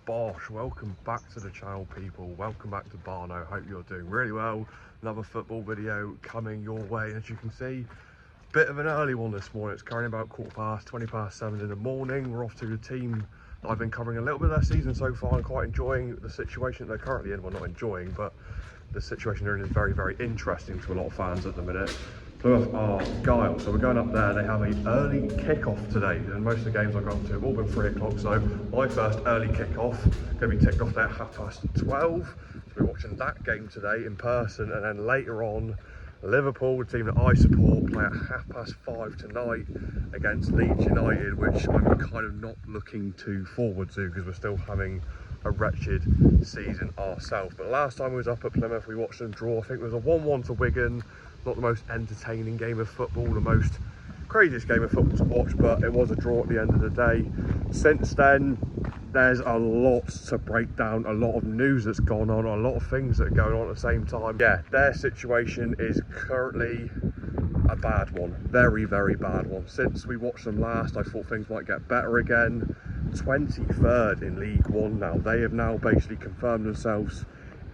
Bosh, welcome back to the channel, people. Welcome back to Barno. Hope you're doing really well. Another football video coming your way. As you can see, bit of an early one this morning. It's currently about 7:15 in the morning. We're off to the team that I've been covering a little bit of their season so far and quite enjoying the situation that they're currently in. Well, not enjoying, but the situation they're in is very, very interesting to a lot of fans at the minute. Plymouth are Guile, so we're going up there. They have an early kick-off today, and most of the games I've gone to have all been 3 o'clock, so my first early kick-off going to be ticked off there at 12:30. So we're watching that game today in person, and then later on, Liverpool, the team that I support, play at 5:30 tonight against Leeds United, which I'm kind of not looking too forward to because we're still having a wretched season ourselves. But last time we was up at Plymouth, we watched them draw. I think it was a 1-1 to Wigan. Not the most entertaining game of football, the most craziest game of football to watch, but it was a draw at the end of the day. Since then, there's a lot to break down, a lot of news that's gone on, a lot of things that are going on at the same time. Yeah, their situation is currently a bad one, very, very bad one. Since we watched them last, I thought things might get better again. 23rd in League One now. They have now basically confirmed themselves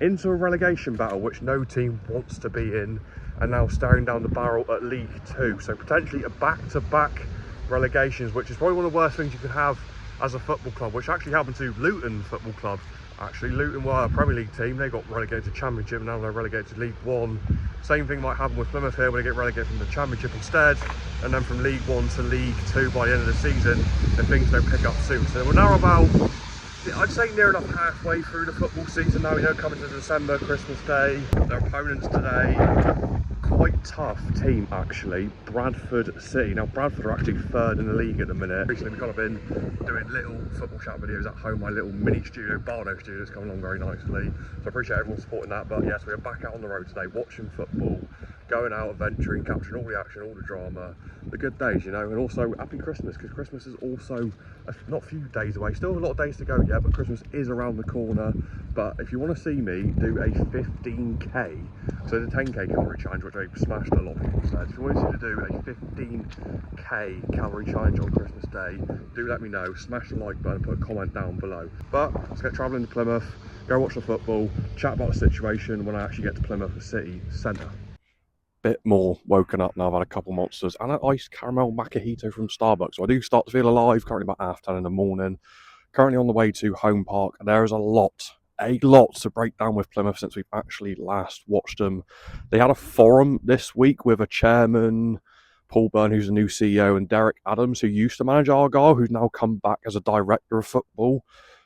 into a relegation battle, which no team wants to be in, and now staring down the barrel at League Two. So potentially a back-to-back relegations, which is probably one of the worst things you could have as a football club, which actually happened to Luton Football Club. Actually, Luton were a Premier League team. They got relegated to Championship, and now they're relegated to League One. Same thing might happen with Plymouth here, where they get relegated from the Championship instead, and then from League One to League Two by the end of the season, if things don't pick up soon. So we're now about, I'd say, near enough halfway through the football season now. Coming to December, Christmas Day. Their opponents today, quite tough team actually, Bradford City. Now Bradford are actually 3rd in the league at the minute. Recently we've kind of been doing little football chat videos at home, my little mini studio, Barno studio, is coming along very nicely. So I appreciate everyone supporting that. But yes, we are back out on the road today, watching football, going out, adventuring, capturing all the action, all the drama, the good days, and also happy Christmas, because Christmas is also not a few days away, still a lot of days to go yet, but Christmas is around the corner. But if you want to see me do a 15k, so the 10k calorie challenge, which I smashed, a lot of people said, if you want to do a 15k calorie challenge on Christmas Day, do let me know, smash the like button, put a comment down below. But let's get travelling to Plymouth, go watch the football, chat about the situation when I actually get to Plymouth City Centre. Bit more woken up now. I've had a couple monsters and an iced caramel macchiato from Starbucks, so I do start to feel alive. Currently about 10:30 in the morning, currently on the way to Home Park. There is a lot to break down with Plymouth since we've actually last watched them. They had a forum this week with a chairman, Paul Byrne, who's the new CEO, and Derek Adams, who used to manage Argyle, who's now come back as a director of football.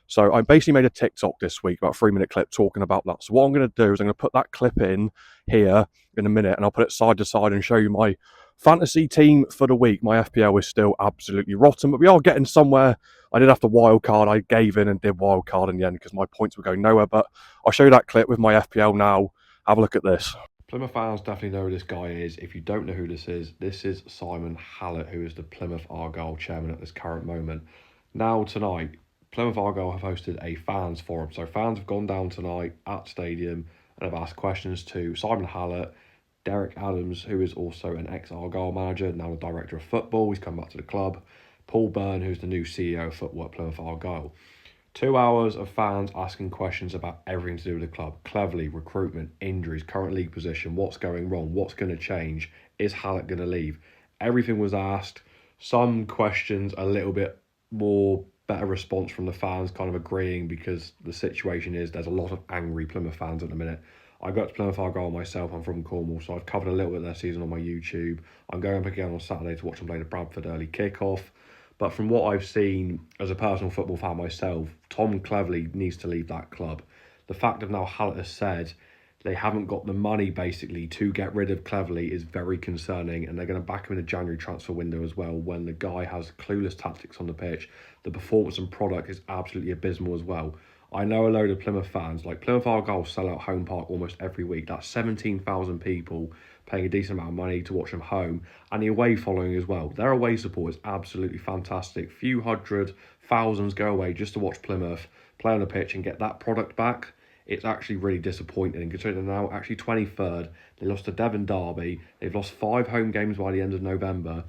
So I basically made a TikTok this week, about a 3-minute clip talking about that. So what I'm going to do is I'm going to put that clip in here in a minute, and I'll put it side to side and show you my fantasy team for the week. My FPL is still absolutely rotten, but we are getting somewhere. I did have to wild card. I gave in and did wild card in the end because my points were going nowhere. But I'll show you that clip with my FPL now. Have a look at this. Plymouth fans definitely know who this guy is. If you don't know who this is Simon Hallett, who is the Plymouth Argyle chairman at this current moment. Now tonight, Plymouth Argyle have hosted a fans forum. So fans have gone down tonight at stadium and have asked questions to Simon Hallett, Derek Adams, who is also an ex-Argyle manager, now the director of football. He's come back to the club. Paul Byrne, who's the new CEO of football at Plymouth Argyle. 2 hours of fans asking questions about everything to do with the club. Cleverly, recruitment, injuries, current league position, what's going wrong, what's going to change, is Hallett going to leave? Everything was asked. Some questions a little bit more better response from the fans, kind of agreeing, because the situation is there's a lot of angry Plymouth fans at the minute. I got to Plymouth Argyle myself. I'm from Cornwall, so I've covered a little bit of their season on my YouTube. I'm going up again on Saturday to watch them play the Bradford early kickoff. But from what I've seen as a personal football fan myself, Tom Cleverley needs to leave that club. The fact of now Hallett has said they haven't got the money basically to get rid of Cleverley is very concerning, and they're going to back him in the January transfer window as well, when the guy has clueless tactics on the pitch. The performance and product is absolutely abysmal as well. I know a load of Plymouth fans, like Plymouth Argyle sell out Home Park almost every week. That's 17,000 people paying a decent amount of money to watch them home, and the away following as well. Their away support is absolutely fantastic. Few hundred thousands go away just to watch Plymouth play on the pitch and get that product back. It's actually really disappointing, considering they're now actually 23rd. They lost to Devon Derby. They've lost 5 home games by the end of November.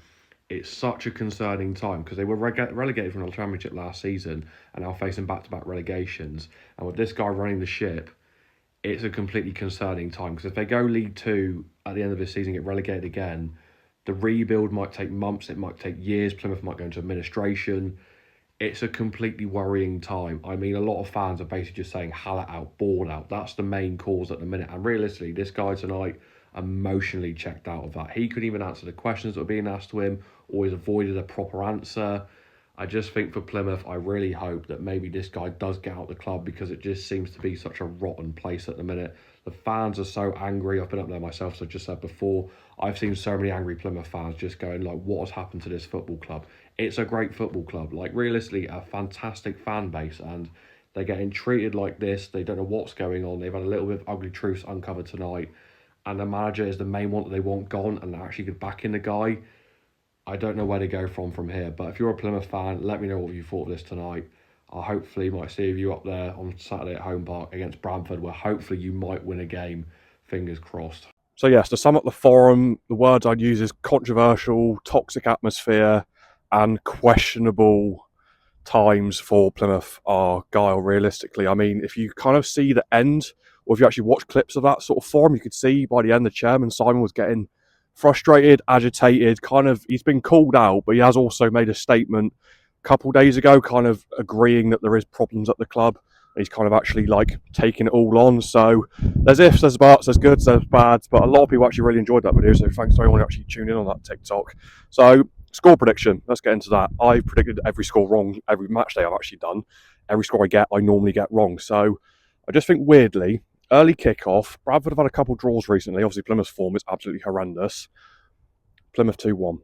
it's such a concerning time because they were relegated from the Championship last season and now facing back-to-back relegations. And with this guy running the ship, it's a completely concerning time because if they go League Two at the end of this season, get relegated again, the rebuild might take months, it might take years. Plymouth might go into administration. It's a completely worrying time. I mean, a lot of fans are basically just saying, "Hall it out, ball out." That's the main cause at the minute. And realistically, this guy tonight emotionally checked out of that. He couldn't even answer the questions that were being asked to him, or he's avoided a proper answer. I just think for Plymouth, I really hope that maybe this guy does get out of the club because it just seems to be such a rotten place at the minute. The fans are so angry. I've been up there myself, so I just said before, I've seen so many angry Plymouth fans just going like, what has happened to this football club? It's a great football club, like realistically a fantastic fan base, and they're getting treated like this. They don't know what's going on. They've had a little bit of ugly truths uncovered tonight, and the manager is the main one that they want gone, and they're actually back in the guy. I don't know where to go from here, but if you're a Plymouth fan, let me know what you thought of this tonight. I hopefully might see you up there on Saturday at Home Park against Bradford, where hopefully you might win a game. Fingers crossed. So yes, to sum up the forum, the words I'd use is controversial, toxic atmosphere, and questionable times for Plymouth Argyle, realistically. I mean, if you kind of see the end, or if you actually watch clips of that sort of forum, you could see by the end the chairman, Simon, was getting frustrated, agitated, kind of, he's been called out, but he has also made a statement a couple days ago, kind of agreeing that there is problems at the club. He's kind of actually like taking it all on. So there's ifs, there's buts, there's goods, there's bads, but a lot of people actually really enjoyed that video. So thanks to everyone who actually tuned in on that TikTok. So score prediction, let's get into that. I've predicted every score wrong every match day I've actually done. Every score I get, I normally get wrong. So I just think weirdly, early kickoff, Bradford have had a couple draws recently. Obviously, Plymouth's form is absolutely horrendous. Plymouth 2-1.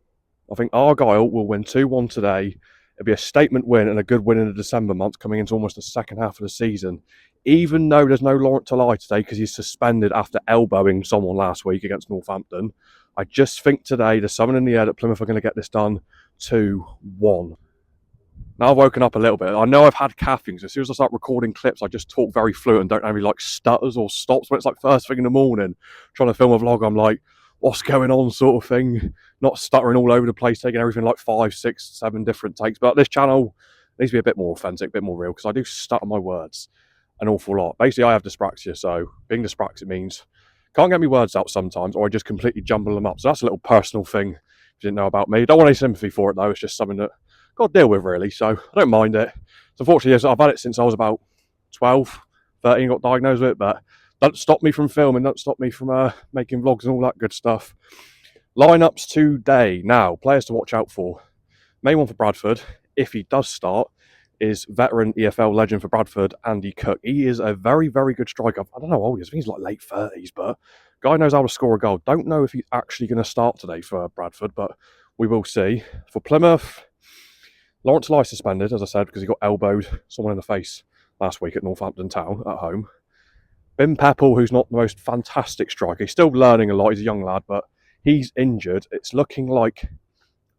I think Argyle will win 2-1 today. It'll be a statement win and a good win in the December month, coming into almost the second half of the season. Even though there's no Laurent Talai today because he's suspended after elbowing someone last week against Northampton, I just think today there's something in the air that Plymouth are going to get this done 2-1. Now I've woken up a little bit. I know I've had caffeine, so as soon as I start recording clips, I just talk very fluent and don't have any like stutters or stops. When it's like first thing in the morning, trying to film a vlog, I'm like, what's going on sort of thing. Not stuttering all over the place, taking everything like 5, 6, 7 different takes. But this channel needs to be a bit more authentic, a bit more real, because I do stutter my words an awful lot. Basically, I have dyspraxia, so being dyspraxic means can't get my words out sometimes, or I just completely jumble them up. So that's a little personal thing if you didn't know about me. Don't want any sympathy for it though. It's just something that I've got to deal with really, so I don't mind it. So unfortunately, yes, I've had it since I was about 12, 13, got diagnosed with it, but don't stop me from filming, don't stop me from making vlogs and all that good stuff. Lineups today. Now, players to watch out for. Main one for Bradford, if he does start, is veteran EFL legend for Bradford, Andy Cook. He is a very, very good striker. I don't know how old he is. I think he's like late 30s, but guy knows how to score a goal. Don't know if he's actually going to start today for Bradford, but we will see. For Plymouth, Laurent Talai suspended, as I said, because he got elbowed someone in the face last week at Northampton Town at home. Ben Peppel, who's not the most fantastic striker, he's still learning a lot, he's a young lad, but he's injured. It's looking like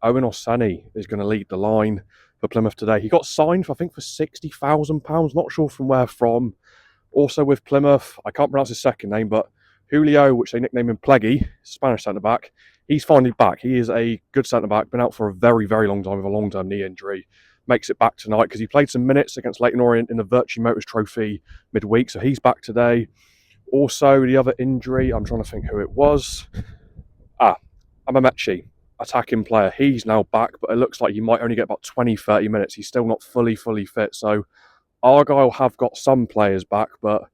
Owen Orsani is going to lead the line for Plymouth today. He got signed, for, I think, for £60,000, not sure from where from. Also with Plymouth, I can't pronounce his second name, but Julio, which they nickname him Pleggy, Spanish centre-back, he's finally back. He is a good centre-back, been out for a very, very long time with a long-term knee injury. Makes it back tonight because he played some minutes against Leyton Orient in the Virtue Motors Trophy midweek, so he's back today. Also, the other injury, I'm trying to think who it was. Amamechi, attacking player. He's now back, but it looks like he might only get about 20, 30 minutes. He's still not fully fit. So Argyle have got some players back, but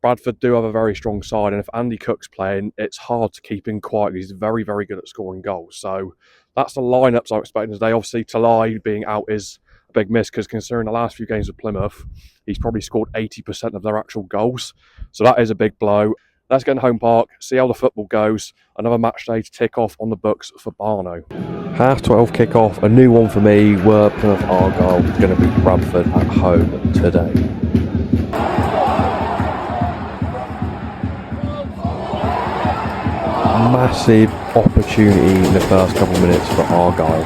Bradford do have a very strong side, and if Andy Cook's playing, it's hard to keep him quiet. He's very, very good at scoring goals. So that's the lineups I'm expecting today. Obviously, Talai being out is a big miss, because considering the last few games of Plymouth, he's probably scored 80% of their actual goals. So that is a big blow. Let's get in Home Park, see how the football goes. Another match day to tick off on the books for Barno. 12:30 kick-off, a new one for me. Were Plymouth Argyle going to beat Bradford at home today? Massive opportunity in the first couple of minutes for Argyle.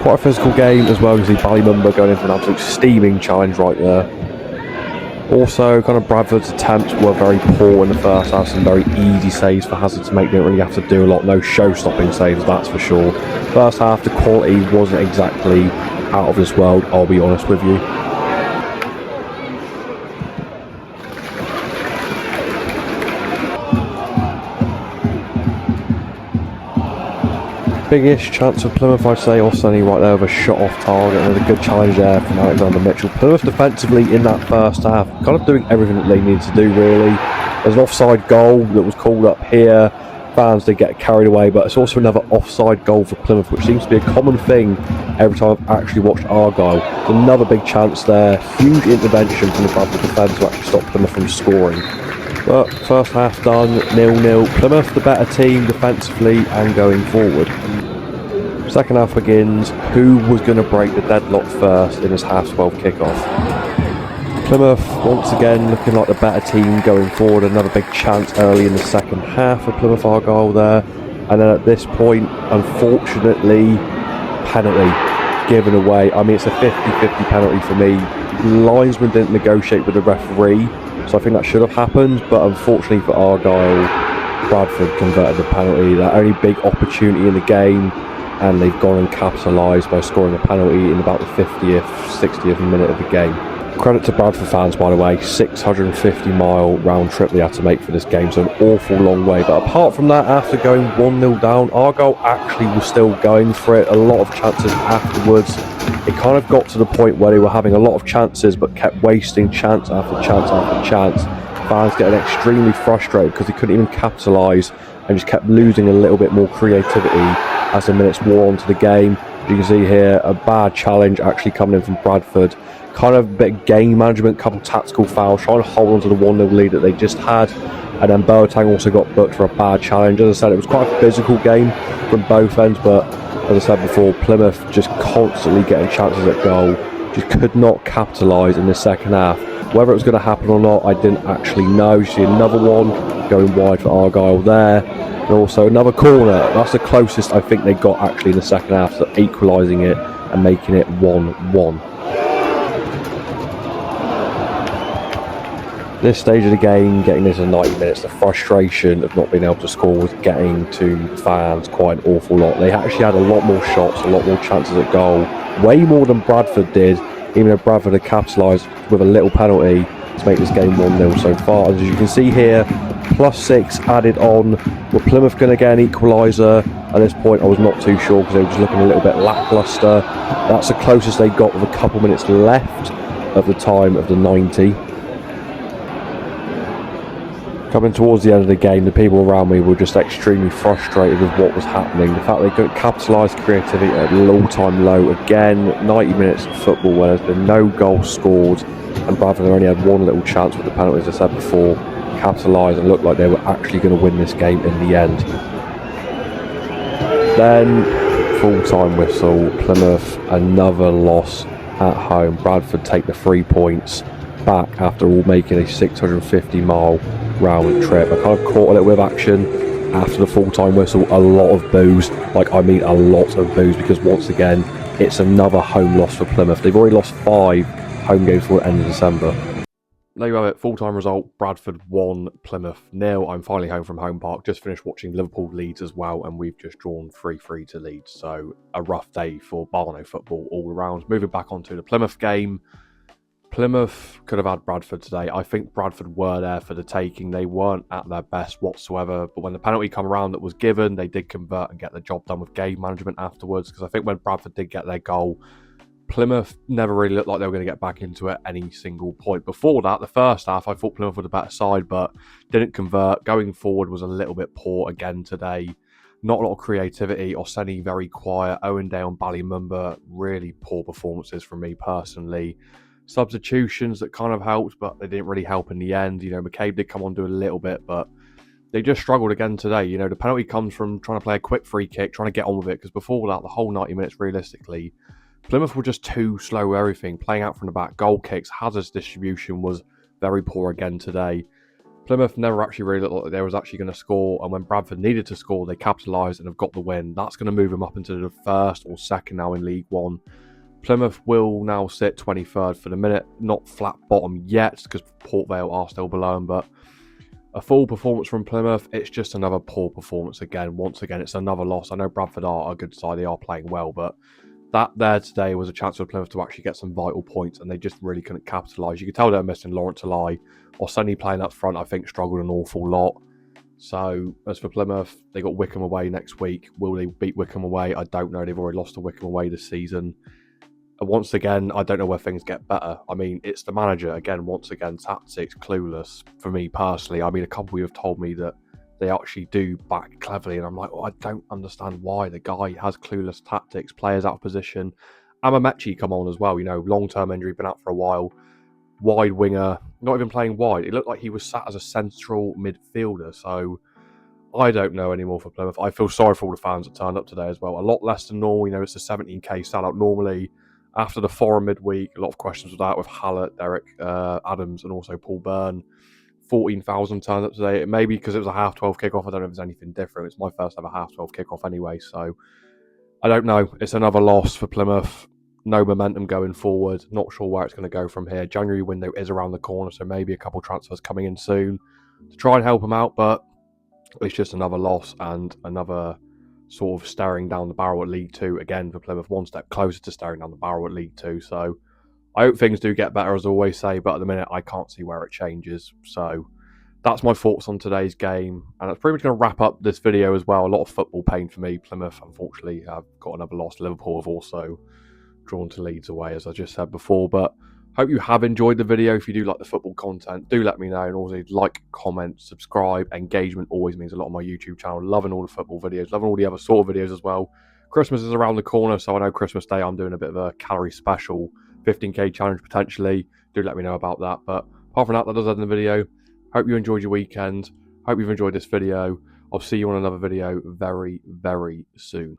Quite a physical game as well. You see Ballymumba going in for an absolute steaming challenge right there. Also, kind of Bradford's attempts were very poor in the first half. Some very easy saves for Hazard to make. Didn't really have to do a lot. No show-stopping saves, that's for sure. First half, the quality wasn't exactly out of this world, I'll be honest with you. Biggest chance of Plymouth, I'd say, Orsini right there with a shot off target. Another good challenge there from Alexander Mitchell. Plymouth defensively in that first half, kind of doing everything that they needed to do, really. There's an offside goal that was called up here. Fans did get carried away, but it's also another offside goal for Plymouth, which seems to be a common thing every time I've actually watched Argyle. There's another big chance there. Huge intervention from the Bradford defence to actually stop Plymouth from scoring. But first half done, 0-0. Plymouth the better team defensively and going forward. Second half begins. Who was going to break the deadlock first in this half-12 kickoff? Plymouth once again looking like the better team going forward. Another big chance early in the second half for Plymouth Argyle there. And then at this point, unfortunately, penalty given away. I mean, it's a 50-50 penalty for me. Linesman didn't negotiate with the referee, so I think that should have happened, but unfortunately for Argyle, Bradford converted the penalty. Their only big opportunity in the game, and they've gone and capitalised by scoring a penalty in about the 50th, 60th minute of the game. Credit to Bradford fans, by the way, 650-mile round trip they had to make for this game, so an awful long way. But apart from that, after going 1-0 down, Argyle actually was still going for it. A lot of chances afterwards. It kind of got to the point where they were having a lot of chances but kept wasting chance after chance after chance. Fans getting extremely frustrated because they couldn't even capitalise and just kept losing a little bit more creativity as the minutes wore onto the game. You can see here a bad challenge actually coming in from Bradford. Kind of a bit of game management, couple tactical fouls, trying to hold on to the 1-0 lead that they just had. And then Boateng also got booked for a bad challenge. As I said, it was quite a physical game from both ends, but as I said before, Plymouth just constantly getting chances at goal. Just could not capitalise in the second half. Whether it was going to happen or not, I didn't actually know. You see another one going wide for Argyle there. And also another corner. That's the closest I think they got actually in the second half, so equalising it and making it 1-1. This stage of the game, getting this in 90 minutes, the frustration of not being able to score was getting to fans quite an awful lot. They actually had a lot more shots, a lot more chances at goal, way more than Bradford did, even though Bradford had capitalised with a little penalty to make this game 1-0 so far. As you can see here, +6 added on. Were Plymouth going to get an equaliser? At this point I was not too sure because they were just looking a little bit lacklustre. That's the closest they got with a couple minutes left of the time of the 90. Coming towards the end of the game, the people around me were just extremely frustrated with what was happening. The fact they couldn't capitalise creativity at an all-time low. Again, 90 minutes of football where there's been no goals scored, and Bradford only had one little chance with the penalty, as I said before, capitalised and looked like they were actually going to win this game in the end. Then, full-time whistle, Plymouth, another loss at home. Bradford take the 3 points back after all making a 650-mile round trip. I kind of caught a little bit of action after the full-time whistle. A lot of boos, like I mean a lot of boos, because once again it's another home loss for Plymouth. They've already lost 5 home games before the end of December. There you have it, full-time result, Bradford 1, Plymouth 0. I'm finally home from Home Park, just finished watching Liverpool Leeds as well, and we've just drawn 3-3 to Leeds, so a rough day for Barno football all around. Moving back onto the Plymouth game, Plymouth could have had Bradford today. I think Bradford were there for the taking. They weren't at their best whatsoever. But when the penalty come around that was given, they did convert and get the job done with game management afterwards. Because I think when Bradford did get their goal, Plymouth never really looked like they were going to get back into it any single point. Before that, the first half, I thought Plymouth were the better side, but didn't convert. Going forward was a little bit poor again today. Not a lot of creativity. Orsini very quiet. Owendale and Ballymumba, really poor performances from me personally. Substitutions that kind of helped, but they didn't really help in the end. You know, McCabe did come on do a little bit, but they just struggled again today. You know, the penalty comes from trying to play a quick free kick, trying to get on with it, because before that, the whole 90 minutes, realistically, Plymouth were just too slow with everything, playing out from the back, goal kicks, Hazard's distribution was very poor again today. Plymouth never actually really looked like they was actually going to score, and when Bradford needed to score, they capitalised and have got the win. That's going to move them up into the first or second now in League One. Plymouth will now sit 23rd for the minute, not flat bottom yet because Port Vale are still below them, but a full performance from Plymouth. It's just another poor performance again. Once again, it's another loss. I know Bradford are a good side, they are playing well, but that there today was a chance for Plymouth to actually get some vital points, and they just really couldn't capitalise. You could tell they're missing Lawrence Alai, or Sonny playing up front, I think, struggled an awful lot. So, as for Plymouth, they got Wickham away next week. Will they beat Wickham away? I don't know. They've already lost to Wickham away this season. And once again, I don't know where things get better. I mean, it's the manager. Again, once again, tactics, clueless for me personally. I mean, a couple of you have told me that they actually do back cleverly, and I'm like, I don't understand why. The guy has clueless tactics, players out of position. Amamechi come on as well, long-term injury, been out for a while. Wide winger, not even playing wide. It looked like he was sat as a central midfielder, so I don't know anymore for Plymouth. I feel sorry for all the fans that turned up today as well. A lot less than normal. It's a 17k sellout normally. After the forum midweek, a lot of questions with that with Hallett, Derek Adams, and also Paul Byrne. 14,000 turned up today. It may be because it was a half 12 kickoff. I don't know if there's anything different. It's my first ever half 12 kickoff anyway, so I don't know. It's another loss for Plymouth. No momentum going forward. Not sure where it's going to go from here. January window is around the corner, so maybe a couple transfers coming in soon to try and help them out, but it's just another loss and another sort of staring down the barrel at League Two again for Plymouth, one step closer to staring down the barrel at League Two. So I hope things do get better, as I always say, but at the minute I can't see where it changes. So that's my thoughts on today's game, and that's pretty much going to wrap up this video as well. A lot of football pain for me. Plymouth, unfortunately, have got another loss. Liverpool have also drawn to Leeds away, as I just said before, but hope you have enjoyed the video. If you do like the football content, do let me know, and also like, comment, subscribe. Engagement always means a lot on my YouTube channel. Loving all the football videos, loving all the other sort of videos as well. Christmas is around the corner, so I know Christmas Day I'm doing a bit of a calorie special, 15k challenge potentially. Do let me know about that, but apart from that, that does end the video. Hope you enjoyed your weekend. Hope you've enjoyed this video. I'll see you on another video very, very soon.